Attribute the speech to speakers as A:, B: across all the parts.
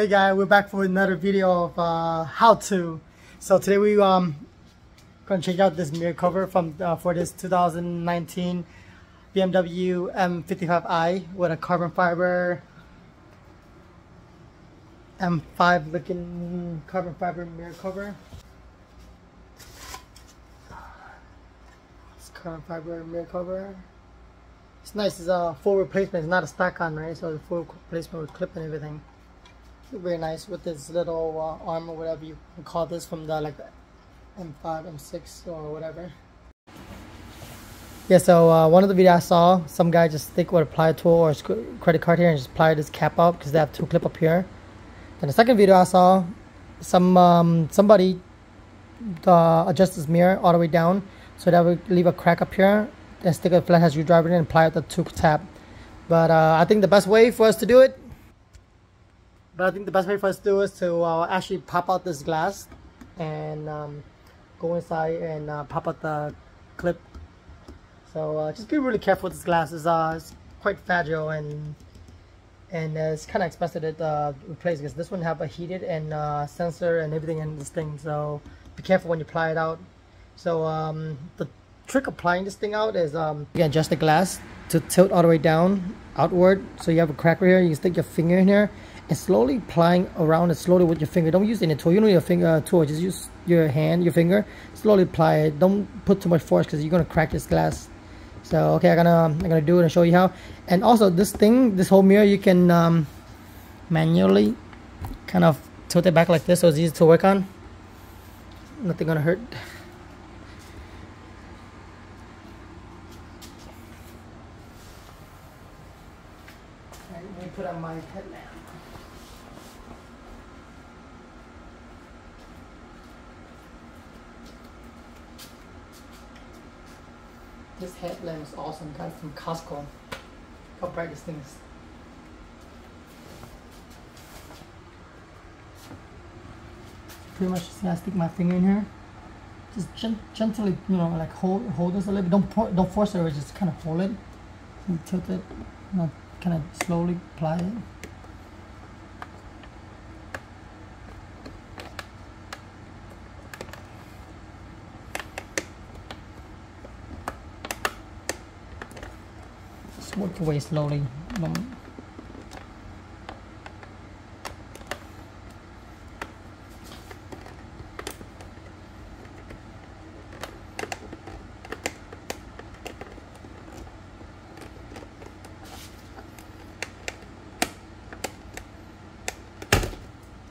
A: Hey guys, we're back for another video of how to. So today we gonna check out this mirror cover from for this 2019 BMW M55i with a carbon fiber M5 looking carbon fiber mirror cover. It's carbon fiber mirror cover. It's nice. It's a full replacement. It's not a stock on, right? So the full replacement with clip and everything. Very nice with this little arm or whatever you can call this from the like the M5, M6 or whatever. Yeah, so one of the videos I saw, some guy just stick with a ply tool or credit card here and just ply this cap up because they have two clip up here. Then the second video I saw, somebody adjust this mirror all the way down so that would leave a crack up here and stick a flathead screwdriver in and apply it the two tab. But I think the best way for us to do it is to actually pop out this glass and go inside and pop out the clip. So just be really careful with this glass. It's quite fragile and it's kind of expensive to replace because this one have a heated and sensor and everything in this thing. So be careful when you apply it out. So the trick of applying this thing out is you can adjust the glass to tilt all the way down outward. So you have a crack right here. You can stick your finger in here and slowly applying around it slowly with your finger. Don't use any tool. You don't need a finger tool. Just use your hand, your finger. Slowly apply it. Don't put too much force because you're gonna crack this glass. So okay, I'm gonna do it and show you how. And also this thing, this whole mirror, you can manually kind of tilt it back like this, so it's easy to work on. Nothing gonna hurt. Alright, let me put on my headlamp. This headlamp is awesome, got it from Costco. How bright this thing is. Pretty much just gotta stick my finger in here. Just gently, you know, like hold this a little bit. Don't force it, just kind of hold it. And tilt it, you know, kind of slowly apply it. Work your way slowly.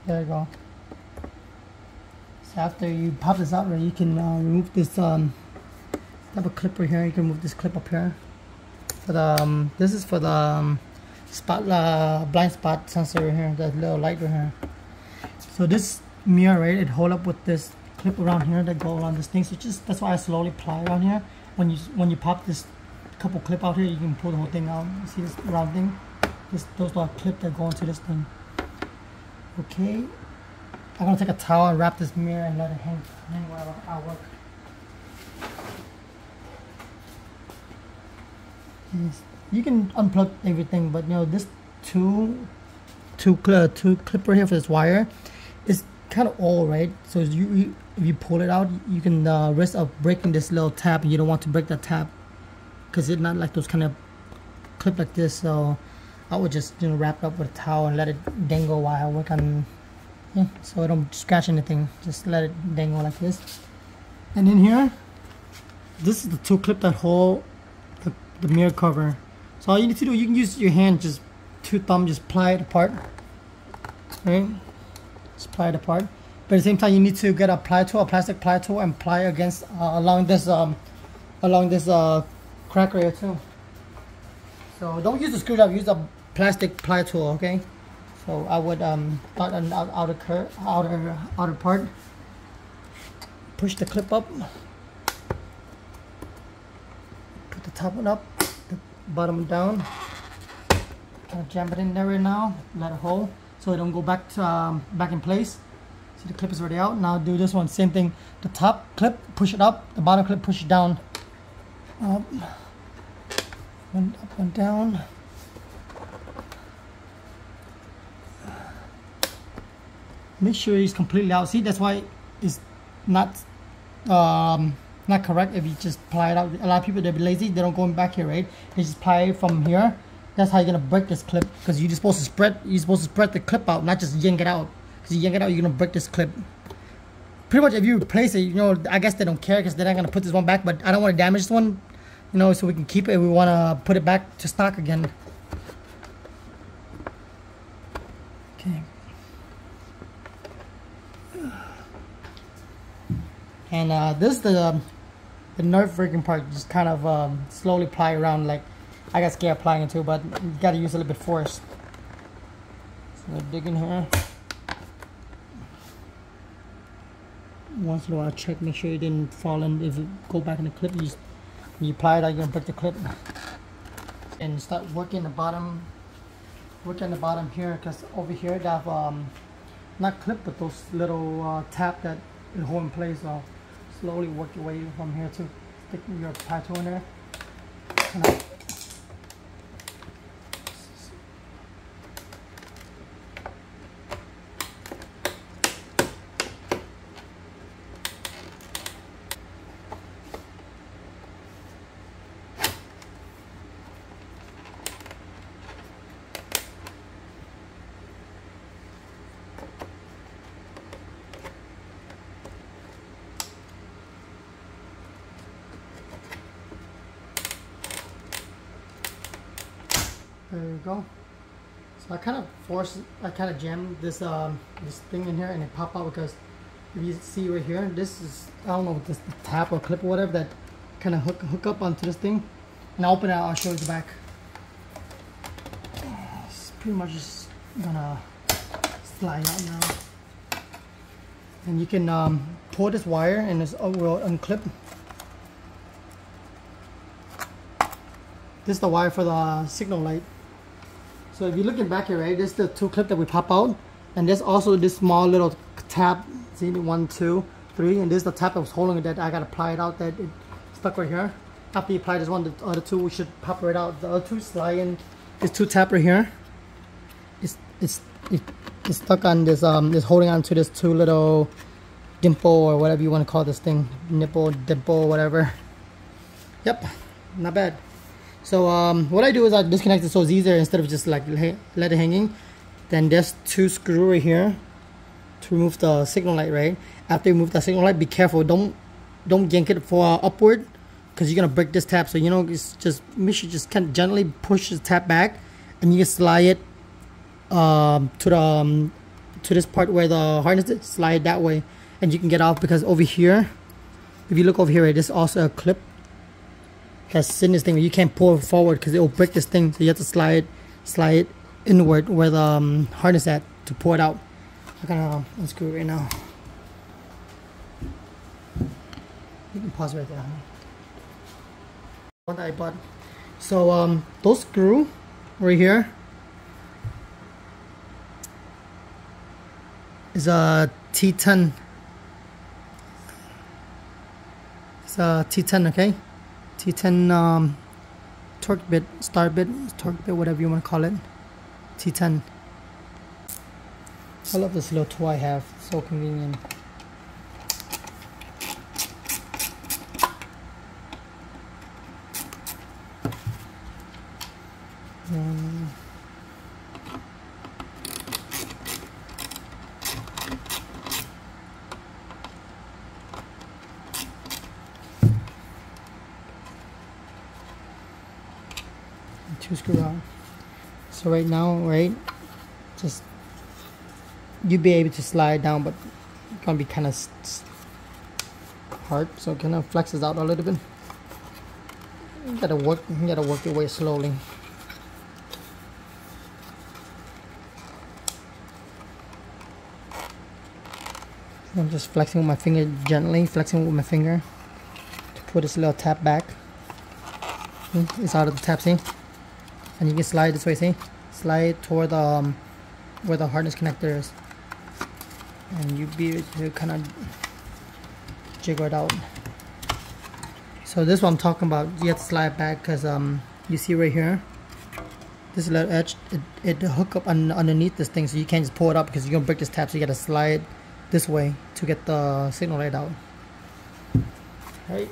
A: There you go. So after you pop this out, right, you can remove this type of clip right here. You can remove this clip up here. This is for the blind spot sensor right here, that little light right here. So this mirror, right, it hold up with this clip around here that go around this thing. So that's why I slowly apply around here. When you pop this couple clip out here, you can pull the whole thing out. You see this round thing? Those are clips that go into this thing. Okay, I'm gonna take a towel and wrap this mirror and let it hang while I work. You can unplug everything, but you know this two clip right here for this wire is kind of old, right? So if you pull it out, you can risk of breaking this little tab, and you don't want to break that tab because it's not like those kind of clip like this. So I would just, you know, wrap it up with a towel and let it dangle while I work on, yeah, so I don't scratch anything. Just let it dangle like this. And in here, this is the two clip that hold the mirror cover. So all you need to do, you can use your hand, just two thumbs, just ply it apart, right? Just ply it apart. But at the same time, you need to get a ply tool, a plastic ply tool, and ply against along this crack right here too. So don't use the screwdriver, use a plastic ply tool, okay? So I would start on the outer part, push the clip up. The top one up, the bottom down. Kind of jam it in there right now. Let it hold so it don't go back in place. See, the clip is already out. Now do this one, same thing. The top clip, push it up. The bottom clip, push it down. Up, and up and down. make sure it's completely out. See, that's why it's not not correct if you just ply it out. A lot of people, they'll be lazy, they don't go back here, right? They just ply it from here. That's how you're gonna break this clip, because you're supposed to spread the clip out, not just yank it out. Because you yank it out, you're gonna break this clip. Pretty much if you replace it, you know, I guess they don't care because they're not gonna put this one back, but I don't want to damage this one, you know, so we can keep it. We want to put it back to stock again. Okay. And this is the nerve-wracking part. Just kind of slowly ply around. Like, I got scared applying it too, but you got to use a little bit force. So dig in here. Once in a while, check, make sure it didn't fall in. If you go back in the clip, you apply it out, you're gonna break the clip. And start working the bottom. Working the bottom here, because over here they have not clip, but those little tap that it hold in place. So slowly work your way from here to stick your pie tool in there. There you go. So I kind of jammed this this thing in here, and it popped out because if you see right here, this is, I don't know if this is the tap or clip or whatever that kind of hook up onto this thing. And I'll open it out, I'll show you the back. It's pretty much just gonna slide out now. And you can pull this wire and it will unclip. This is the wire for the signal light. So if you're looking back here, right, this is the two clip that we pop out, and there's also this small little tab. See, 1, 2, 3, and this is the tab that was holding it that I gotta apply it out, that it stuck right here. After you apply this one, the other two we should pop right out. The other two slide in. This two tab right here. It's stuck on this it's holding on to this two little dimple or whatever you want to call this thing, nipple, dimple, whatever. Yep, not bad. So what I do is I disconnect it so it's easier instead of just like let it hanging. Then there's two screws right here to remove the signal light, right? After you remove the signal light, be careful. Don't yank it for upward, because you're gonna break this tab. So you know, it's just make sure you just kind of gently push the tab back, and you can slide it to this part where the harness is. Slide that way, and you can get off, because over here, if you look over here, right, there's also a clip that's in this thing. You can't pull it forward because it will break this thing, so you have to slide it inward where the harness at to pull it out. I'm gonna unscrew it right now. You can pause right there. What I bought. So those screw right here is a T10. It's a T10, okay? T10 torque bit, start bit, torque bit, whatever you want to call it. T10. I love this little tool I have, so convenient. Two screw out. So right now, right, just you'll be able to slide down, but it's gonna be kind of hard, so it kind of flexes out a little bit. You gotta work your way slowly. I'm just flexing with my finger, gently flexing with my finger to put this little tap back. It's out of the tap, see? And you can slide this way, see? Slide toward the where the harness connector is, and you'll be able to kind of jiggle it out. So this is what I'm talking about. You have to slide back, because you see right here, this little edge, it hook up underneath this thing, so you can't just pull it up because you're gonna break this tab. So you gotta slide this way to get the signal light out. Right.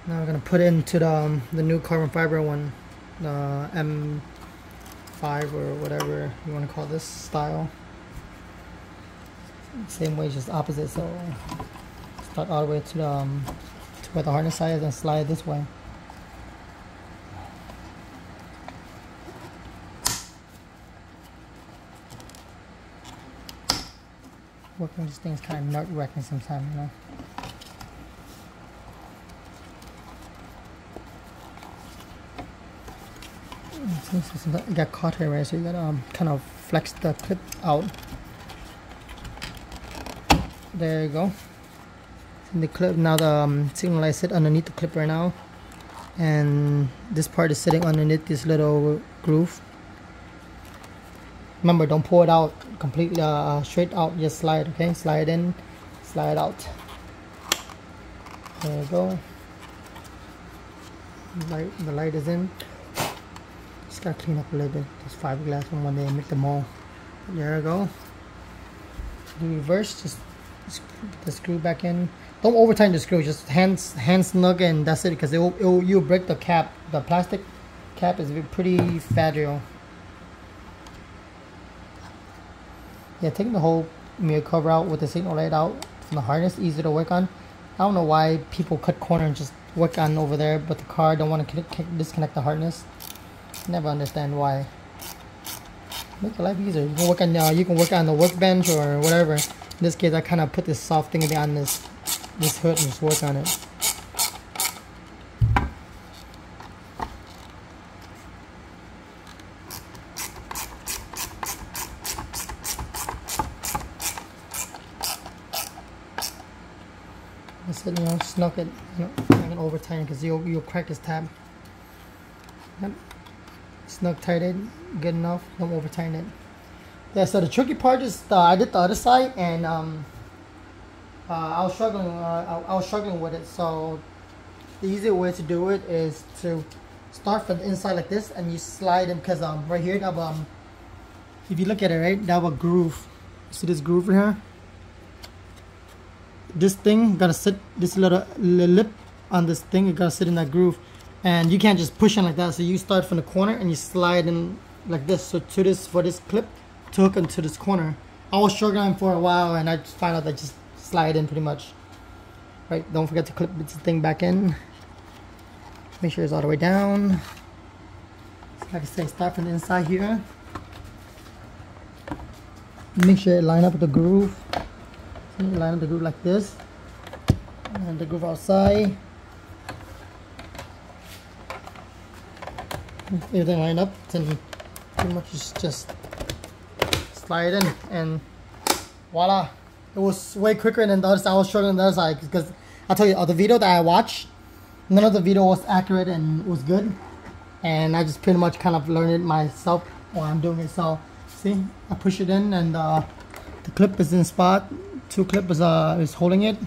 A: Now we're gonna put it into the new carbon fiber one, the M5 or whatever you want to call this style. Same way, just opposite. So start all the way to where the harness side is and slide this way. Working with these things kind of nut-wrecking sometimes, you know. So you got caught here, right? So you gotta kind of flex the clip out. There you go. In the clip now, the signal light sit underneath the clip right now, and this part is sitting underneath this little groove. Remember, don't pull it out completely straight out. Just slide, okay? Slide in, slide out. There you go. The light is in. Just gotta clean up a little bit. There's fiberglass from one day and make them all. There you go. Do reverse. Just put the screw back in. Don't over tighten the screw. Just hand snug, and that's it. Because you'll break the cap. The plastic cap is pretty fragile. Yeah, taking the whole mirror cover out with the signal light out from the harness, easy to work on. I don't know why people cut corner and just work on over there, but the car don't want to disconnect the harness. Never understand why. Make your life easier. You can work on the workbench or whatever. In this case, I kind of put this soft thing on this hood and just work on it. That's it, you know, snug it. You know, I can over tighten because you'll crack this tab. Yep. Snug tight it, good enough. Don't over tighten it. Yeah. So the tricky part is I did the other side, and I was struggling with it. So the easier way to do it is to start from the inside like this, and you slide in, because right here, if you look at it, right, they have a groove. See this groove right here? This thing gotta sit, this little lip on this thing, it gotta sit in that groove, and you can't just push in like that. So you start from the corner and you slide in like this. So for this clip to hook into this corner. I was struggling for a while, and I just found out that just slide in pretty much. Right, don't forget to clip this thing back in. Make sure it's all the way down. So like I say, start from the inside here. Make sure it line up with the groove. So you line up the groove like this, and the groove outside. Everything line up, then pretty much just slide in, and voila! It was way quicker than the other side. I was struggling on the other side because I tell you, the video that I watched, none of the video was accurate and was good, and I just pretty much kind of learned it myself while I'm doing it. So see, I push it in, and the clip is in spot. Two clip is holding it.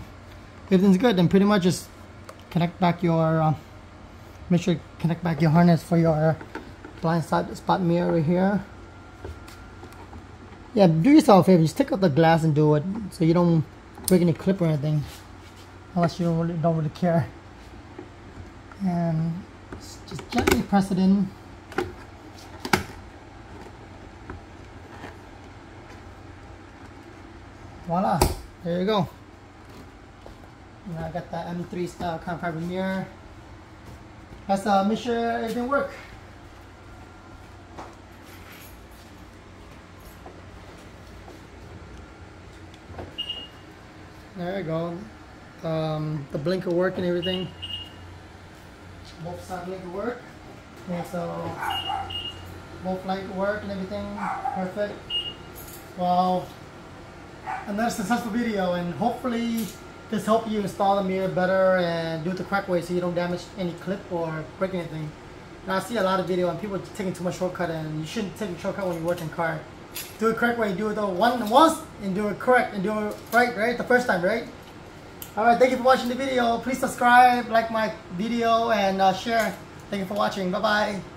A: Everything's good. Then pretty much just connect back your make sure you connect back your harness for your blind spot mirror right here. Yeah, do yourself a favor, just take out the glass and do it, so you don't break any clip or anything, unless you don't really care. And just gently press it in. Voila, there you go. Now I got the M3 style carbon fiber mirror. Let's make sure everything works. There you go. The blinker work and everything. Both side blinker work. Okay, so both light work and everything. Perfect. Well, another successful video, and hopefully this helped you install the mirror better and do it the correct way so you don't damage any clip or break anything. And I see a lot of video and people taking too much shortcut, and you shouldn't take a shortcut when you work in car. Do it correct way, do it once and do it correct and do it right the first time, right? Alright, thank you for watching the video. Please subscribe, like my video, and share Thank you for watching. Bye-bye.